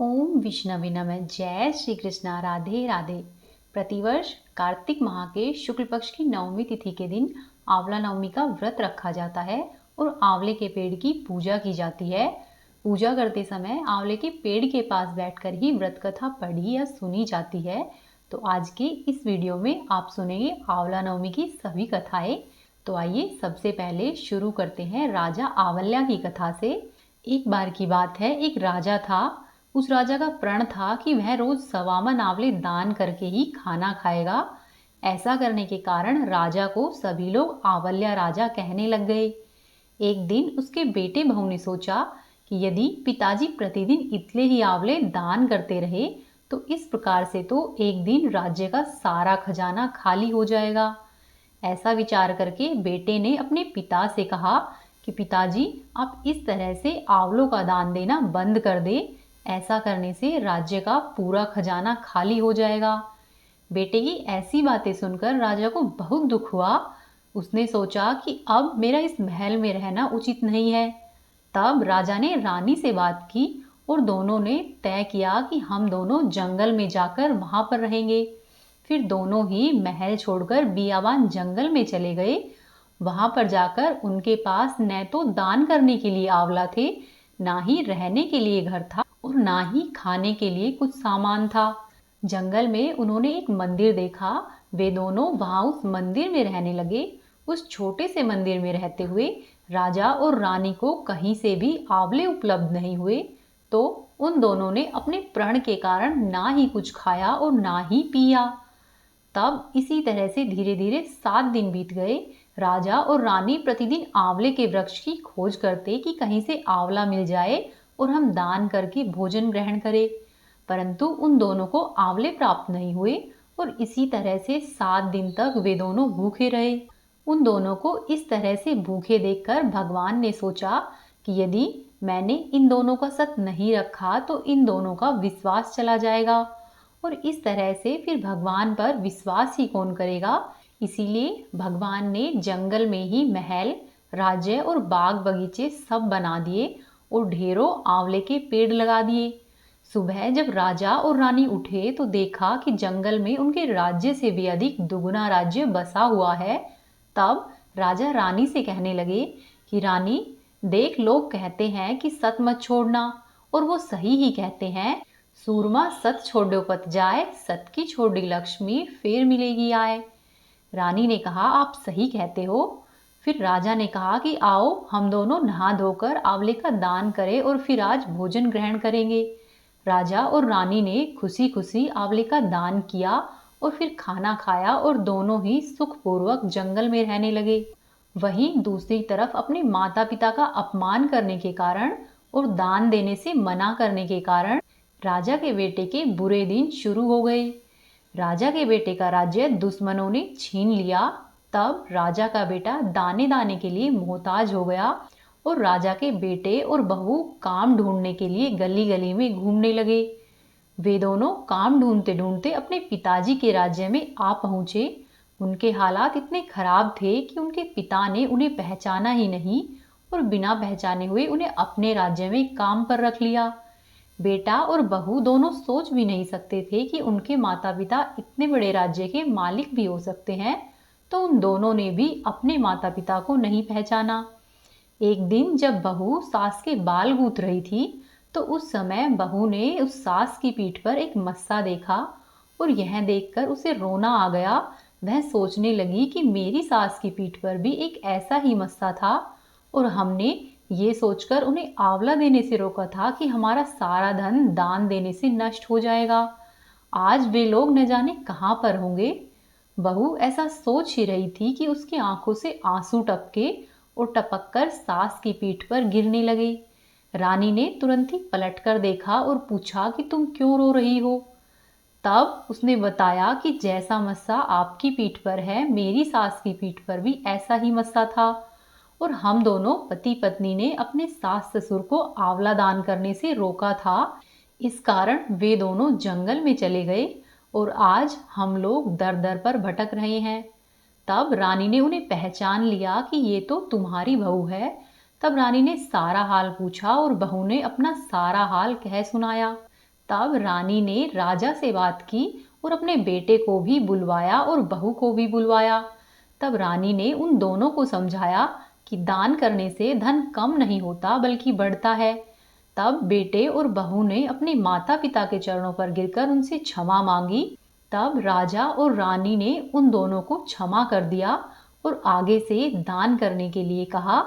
ओम विष्णवे नमः। जय श्री कृष्णा। राधे राधे। प्रतिवर्ष कार्तिक माह के शुक्ल पक्ष की नवमी तिथि के दिन आंवला नवमी का व्रत रखा जाता है और आंवले के पेड़ की पूजा की जाती है। पूजा करते समय आंवले के पेड़ के पास बैठकर ही व्रत कथा पढ़ी या सुनी जाती है। तो आज के इस वीडियो में आप सुनेंगे आंवला नवमी की सभी कथाएं। तो आइए सबसे पहले शुरू करते हैं राजा आंवल्या की कथा से। एक बार की बात है, एक राजा था। उस राजा का प्रण था कि वह रोज सवामन आंवले दान करके ही खाना खाएगा। ऐसा करने के कारण राजा को सभी लोग आंवल्या राजा कहने लग गए। एक दिन उसके बेटे बहू ने सोचा कि यदि पिताजी प्रतिदिन इतने ही आंवले दान करते रहे तो इस प्रकार से तो एक दिन राज्य का सारा खजाना खाली हो जाएगा। ऐसा विचार करके बेटे ने अपने पिता से कहा कि पिताजी, आप इस तरह से आंवलों का दान देना बंद कर दे। ऐसा करने से राज्य का पूरा खजाना खाली हो जाएगा। बेटे की ऐसी बातें सुनकर राजा को बहुत दुख हुआ। उसने सोचा कि अब मेरा इस महल में रहना उचित नहीं है। तब राजा ने रानी से बात की और दोनों ने तय किया कि हम दोनों जंगल में जाकर वहां पर रहेंगे। फिर दोनों ही महल छोड़कर बियाबान जंगल में चले गए। वहां पर जाकर उनके पास न तो दान करने के लिए आंवला थे, ना ही रहने के लिए घर था और ना ही खाने के लिए कुछ सामान था। जंगल में उन्होंने एक मंदिर देखा। वे दोनों वहां उस मंदिर में रहने लगे। उस छोटे से मंदिर में रहते हुए राजा और रानी को कहीं से भी आंवले उपलब्ध नहीं हुए। तो उन दोनों ने अपने प्रण के कारण ना ही कुछ खाया और ना ही पिया। तब इसी तरह से धीरे धीरे 7 दिन बीत गए। राजा और रानी प्रतिदिन आंवले के वृक्ष की खोज करते कि कहीं से आंवला मिल जाए और हम दान करके भोजन ग्रहण करें। परंतु उन दोनों को आंवले प्राप्त नहीं हुए और इसी तरह से 7 दिन तक वे दोनों भूखे रहे। उन दोनों को इस तरह से भूखे देखकर भगवान ने सोचा कि यदि मैंने इन दोनों का सत नहीं रखा तो इन दोनों का विश्वास चला जाएगा और इस तरह से फिर भगवान पर विश्वास ही कौन करेगा। इसीलिए भगवान ने जंगल में ही महल, राज्य और बाग बगीचे सब बना दिए और ढेरों आंवले के पेड़ लगा दिए। सुबह जब राजा और रानी उठे तो देखा कि जंगल में उनके राज्य से भी अधिक दुगुना राज्य बसा हुआ है। तब राजा रानी से कहने लगे कि रानी, देख, लोग कहते हैं कि सत मत छोड़ना, और वो सही ही कहते हैं। सूरमा सत छोड़ो पत जाए, सत की छोड़ी लक्ष्मी फिर मिलेगी आए। रानी ने कहा, आप सही कहते हो। फिर राजा ने कहा कि आओ हम दोनों नहा धोकर आंवले का दान करें और फिर आज भोजन ग्रहण करेंगे। राजा और रानी ने खुशी खुशी आंवले का दान किया और फिर खाना खाया और दोनों ही सुखपूर्वक जंगल में रहने लगे। वहीं दूसरी तरफ अपने माता पिता का अपमान करने के कारण और दान देने से मना करने के कारण राजा के बेटे के बुरे दिन शुरू हो गए। राजा के बेटे का राज्य दुश्मनों ने छीन लिया। तब राजा का बेटा दाने दाने के लिए मोहताज हो गया और राजा के बेटे और बहू काम ढूंढने के लिए गली गली में घूमने लगे। वे दोनों काम ढूंढते ढूंढते अपने पिताजी के राज्य में आ पहुंचे। उनके हालात इतने खराब थे कि उनके पिता ने उन्हें पहचाना ही नहीं और बिना पहचाने हुए उन्हें अपने राज्य में काम पर रख लिया। बेटा और बहू दोनों सोच भी नहीं सकते थे कि उनके माता पिता इतने बड़े राज्य के मालिक भी हो सकते हैं। तो उन दोनों ने भी अपने माता पिता को नहीं पहचाना। एक दिन जब बहू सास के बाल गूंथ रही थी तो उस समय बहू ने उस सास की पीठ पर एक मस्सा देखा और यह देखकर उसे रोना आ गया। वह सोचने लगी कि मेरी सास की पीठ पर भी एक ऐसा ही मस्सा था और हमने ये सोचकर उन्हें आंवला देने से रोका था कि हमारा सारा धन दान देने से नष्ट हो जाएगा। आज वे लोग न जाने कहाँ पर होंगे। बहू ऐसा सोच ही रही थी कि उसकी आंखों से आंसू टपके और टपककर सास की पीठ पर गिरने लगे। रानी ने तुरंत ही पलटकर देखा और पूछा कि तुम क्यों रो रही हो। तब उसने बताया कि जैसा मस्सा आपकी पीठ पर है, मेरी सास की पीठ पर भी ऐसा ही मस्सा था और हम दोनों पति पत्नी ने अपने सास ससुर को आंवला दान करने से रोका था। इस कारण वे दोनों जंगल में चले गए और आज हम लोग दर दर पर भटक रहे हैं। तब रानी ने उन्हें पहचान लिया कि ये तो तुम्हारी बहू है। तब रानी ने सारा हाल पूछा और बहू ने अपना सारा हाल कह सुनाया। तब रानी ने राजा से बात की और अपने बेटे को भी बुलवाया और बहू को भी बुलवाया। तब रानी ने उन दोनों को समझाया कि दान करने से धन कम नहीं होता बल्कि बढ़ता है। तब बेटे और बहू ने अपने माता पिता के चरणों पर गिरकर उनसे क्षमा मांगी। तब राजा और रानी ने उन दोनों को क्षमा कर दिया और आगे से दान करने के लिए कहा।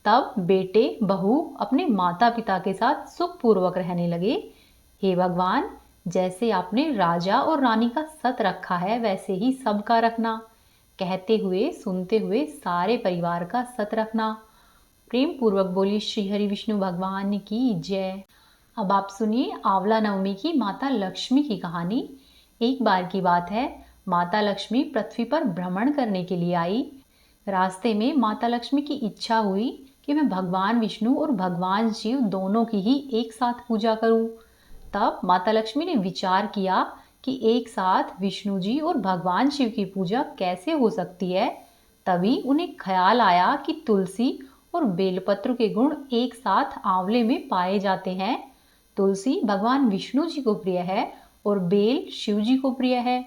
तब बेटे बहू अपने माता पिता के साथ सुखपूर्वक रहने लगे। हे भगवान, जैसे आपने राजा और रानी का सत रखा है वैसे ही सबका रखना। कहते हुए सुनते हुए सारे परिवार का सत रखना। प्रेम पूर्वक बोली श्री हरि विष्णु भगवान की जय। अब आप सुनिए आंवला नवमी की माता लक्ष्मी की कहानी। एक बार की बात है, माता लक्ष्मी पृथ्वी पर भ्रमण करने के लिए आई। रास्ते में माता लक्ष्मी की इच्छा हुई कि मैं भगवान विष्णु और भगवान शिव दोनों की ही एक साथ पूजा करूं। तब माता लक्ष्मी ने विचार किया कि एक साथ विष्णु जी और भगवान शिव की पूजा कैसे हो सकती है। तभी उन्हें ख्याल आया कि तुलसी और बेलपत्र के गुण एक साथ आंवले में पाए जाते हैं। तुलसी भगवान विष्णु जी को प्रिय है और बेल शिव जी को प्रिय है।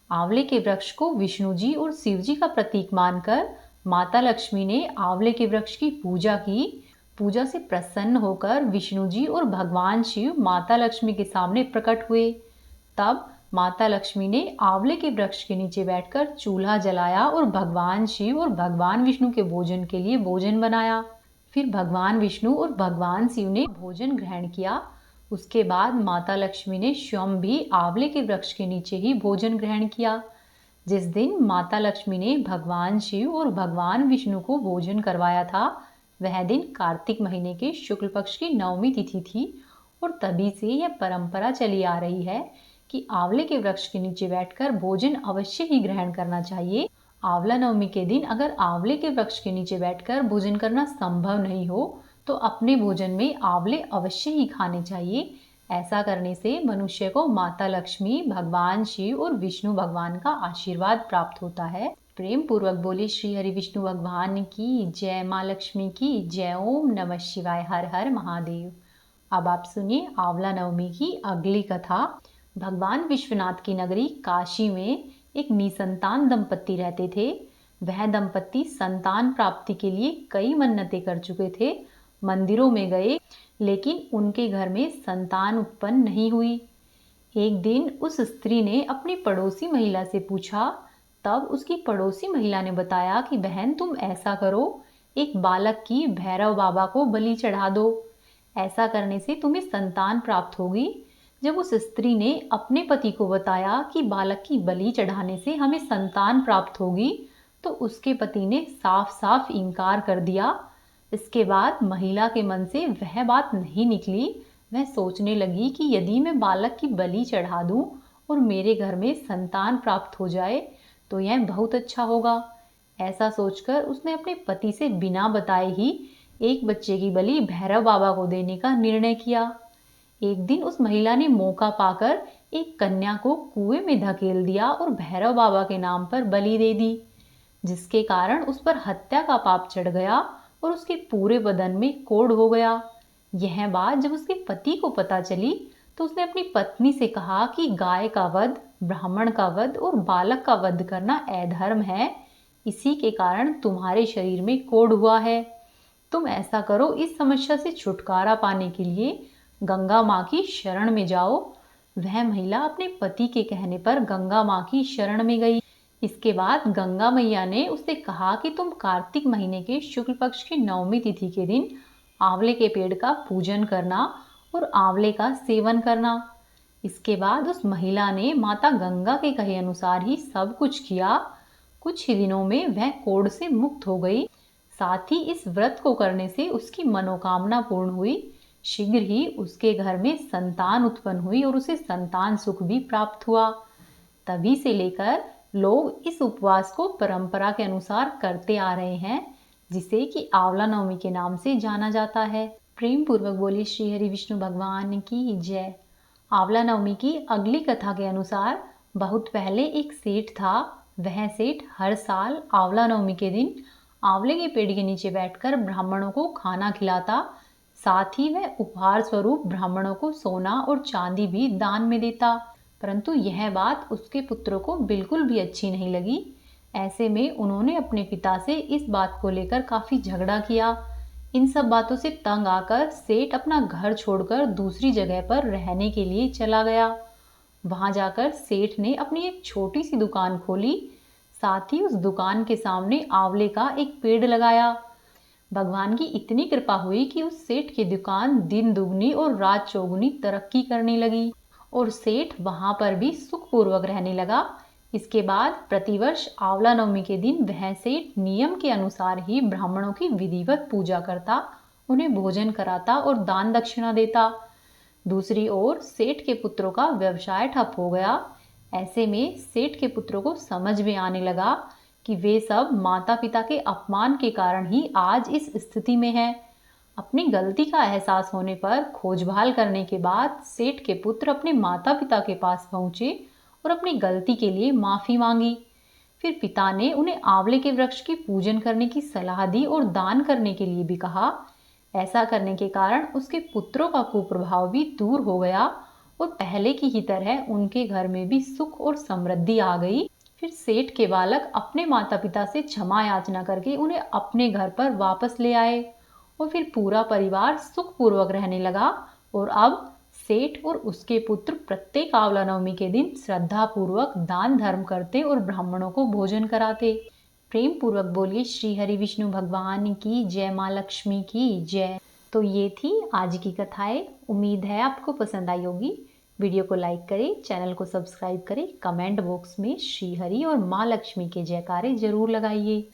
आंवले के वृक्ष को विष्णु जी और शिव जी का प्रतीक मानकर माता लक्ष्मी ने आंवले के वृक्ष की पूजा की। पूजा से प्रसन्न होकर विष्णु जी और भगवान शिव माता लक्ष्मी के सामने प्रकट हुए। तब माता लक्ष्मी ने आंवले के वृक्ष के नीचे बैठकर चूल्हा जलाया और भगवान शिव और भगवान विष्णु के भोजन के लिए भोजन बनाया। फिर भगवान विष्णु और भगवान शिव ने भोजन ग्रहण किया। उसके बाद माता लक्ष्मी ने स्वयं भी आंवले के वृक्ष के नीचे ही भोजन ग्रहण किया। जिस दिन माता लक्ष्मी ने भगवान शिव और भगवान विष्णु को भोजन करवाया था, वह दिन कार्तिक महीने के शुक्ल पक्ष की नवमी तिथि थी और तभी से यह परंपरा चली आ रही है कि आंवले के वृक्ष के नीचे बैठकर भोजन अवश्य ही ग्रहण करना चाहिए। आंवला नवमी के दिन अगर आंवले के वृक्ष के नीचे बैठकर भोजन करना संभव नहीं हो तो अपने भोजन में आंवले अवश्य ही खाने चाहिए। ऐसा करने से मनुष्य को माता लक्ष्मी, भगवान शिव और विष्णु भगवान का आशीर्वाद प्राप्त होता है। प्रेम पूर्वक बोली श्री हरि विष्णु भगवान की जय। माँ लक्ष्मी की जय। ओम नमः शिवाय। हर हर महादेव। अब आप सुनिए आंवला नवमी की अगली कथा। भगवान विश्वनाथ की नगरी काशी में एक निसंतान दंपत्ति रहते थे। वह दंपत्ति संतान प्राप्ति के लिए कई मन्नतें कर चुके थे, मंदिरों में गए, लेकिन उनके घर में संतान उत्पन्न नहीं हुई। एक दिन उस स्त्री ने अपनी पड़ोसी महिला से पूछा। तब उसकी पड़ोसी महिला ने बताया कि बहन, तुम ऐसा करो, एक बालक की भैरव बाबा को बलि चढ़ा दो। ऐसा करने से तुम्हें संतान प्राप्त होगी। जब उस स्त्री ने अपने पति को बताया कि बालक की बलि चढ़ाने से हमें संतान प्राप्त होगी, तो उसके पति ने साफ साफ इनकार कर दिया। इसके बाद महिला के मन से वह बात नहीं निकली। वह सोचने लगी कि यदि मैं बालक की बलि चढ़ा दूं और मेरे घर में संतान प्राप्त हो जाए तो यह बहुत अच्छा होगा। ऐसा सोचकर उसने अपने पति से बिना बताए ही एक बच्चे की बलि भैरव बाबा को देने का निर्णय किया। एक दिन उस महिला ने मौका पाकर एक कन्या को कुएं में धकेल दिया और भैरव बाबा के नाम पर बलि दे दी, जिसके कारण उस पर हत्या का पाप चढ़ गया और उसके पूरे बदन में कोढ़ हो गया। यह बात जब उसके पति को पता चली तो उसने अपनी पत्नी से कहा कि गाय का वध, ब्राह्मण का वध और बालक का वध करना अधर्म है। इसी के कारण तुम्हारे शरीर में कोढ़ हुआ है। तुम ऐसा करो, इस समस्या से छुटकारा पाने के लिए गंगा माँ की शरण में जाओ। वह महिला अपने पति के कहने पर गंगा माँ की शरण में गई। इसके बाद गंगा मैया ने उससे कहा कि तुम कार्तिक महीने के शुक्ल पक्ष की नवमी तिथि के दिन आंवले के पेड़ का पूजन करना और आंवले का सेवन करना। इसके बाद उस महिला ने माता गंगा के कहे अनुसार ही सब कुछ किया। कुछ ही दिनों में वह कोढ़ से मुक्त हो गई। साथ ही इस व्रत को करने से उसकी मनोकामना पूर्ण हुई। शीघ्र ही उसके घर में संतान उत्पन्न हुई और उसे संतान सुख भी प्राप्त हुआ। तभी से लेकर लोग इस उपवास को परंपरा के अनुसार करते आ रहे हैं, जिसे कि आंवला नवमी के नाम से जाना जाता है। प्रेम पूर्वक बोली श्री हरि विष्णु भगवान की जय। आंवला नवमी की अगली कथा के अनुसार बहुत पहले एक सेठ था। वह सेठ हर साल आंवला नवमी के दिन आंवले के पेड़ के नीचे बैठकर ब्राह्मणों को खाना खिलाता, साथ ही वह उपहार स्वरूप ब्राह्मणों को सोना और चांदी भी दान में देता। परंतु यह बात उसके पुत्रों को बिल्कुल भी अच्छी नहीं लगी। ऐसे में उन्होंने अपने पिता से इस बात को लेकर काफी झगड़ा किया। इन सब बातों से तंग आकर सेठ अपना घर छोड़कर दूसरी जगह पर रहने के लिए चला गया। वहां जाकर सेठ ने अपनी एक छोटी सी दुकान खोली। साथ ही उस दुकान के सामने आंवले का एक पेड़ लगाया। भगवान की इतनी कृपा हुई कि उस सेठ की दुकान दिन दुगनी और रात चौगुनी तरक्की करने लगी और सेठ वहां पर भी सुखपूर्वक रहने लगा। इसके बाद प्रतिवर्ष आंवला नवमी के दिन वह सेठ नियम के अनुसार ही ब्राह्मणों की विधिवत पूजा करता, उन्हें भोजन कराता और दान दक्षिणा देता। दूसरी ओर सेठ के पुत्रों का व्यवसाय ठप हो गया। ऐसे में सेठ के पुत्रों को समझ में आने लगा कि वे सब माता पिता के अपमान के कारण ही आज इस स्थिति में हैं। अपनी गलती का एहसास होने पर खोजभाल करने के बाद सेठ के पुत्र अपने माता पिता के पास पहुंचे और अपनी गलती के लिए माफी मांगी। फिर पिता ने उन्हें आंवले के वृक्ष की पूजन करने की सलाह दी और दान करने के लिए भी कहा। ऐसा करने के कारण उसके पुत्रों का कुप्रभाव भी दूर हो गया और पहले की ही तरह उनके घर में भी सुख और समृद्धि आ गई। फिर सेठ के बालक अपने माता पिता से क्षमा याचना करके उन्हें अपने घर पर वापस ले आए और फिर पूरा परिवार सुखपूर्वक रहने लगा। और अब सेठ और उसके पुत्र प्रत्येक आंवला नवमी के दिन श्रद्धा पूर्वक दान धर्म करते और ब्राह्मणों को भोजन कराते। प्रेम पूर्वक बोलिए श्री हरि विष्णु भगवान की जय, माँ लक्ष्मी की जय। तो ये थी आज की कथाएं। उम्मीद है आपको पसंद आई होगी। वीडियो को लाइक करें, चैनल को सब्सक्राइब करें, कमेंट बॉक्स में श्री हरि और माँ लक्ष्मी के जयकारे जरूर लगाइए।